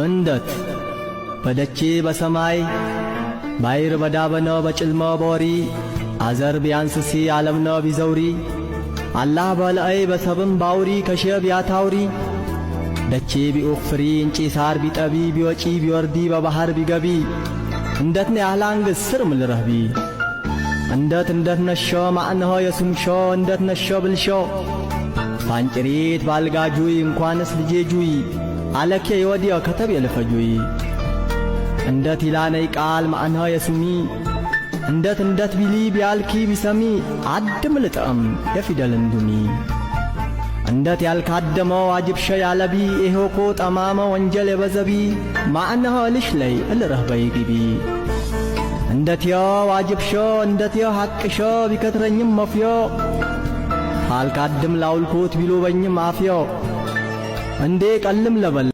እንደት በደቼ በሰማይ ባይር በዳበነ በጭልመ በወሪ አዘር ቢያንስሲ ዓለምነ ቢዘውሪ አላህ በልአይ በሰብም ባውሪ ከሸብ ያታውሪ ደቼ ቢኦፍሪ እንጪ ሳር ቢጠቢ ቢወጪ ቢወርዲ በባህር ቢገቢ እንደትነ ያህላንግስ ስር ምልረህቢ እንደት ነሾ ማዕነሆ የሱምሾ እንደት ነሾ ብልሾ ባንጭሪት ባልጋጁይ እንኳንስ ልጄ ጁይ አለኬ የወዲያ ከተብ የልፈጁይ እንደት ይላነይ ቃል ማዕነሆ የሱሚ እንደት ቢሊ ቢያልኪ ቢሰሚ አድም ልጠም የፊደል እንዱሚ እንደት ያልካደመው ዋጅብሸ ያለቢ ኤሆኮ ጠማመ ወንጀል የበዘቢ ማዕነሆ ልሽ ላይ እልረህበይ ግቢ እንደት ዮ ዋጅብሾ እንደት ዮ ሐቅሾ ቢከትረኝም መፍዮ ካልካድም ላውልኩት ቢሉበኝም አፍዮ እንዴ ቀልም ለበል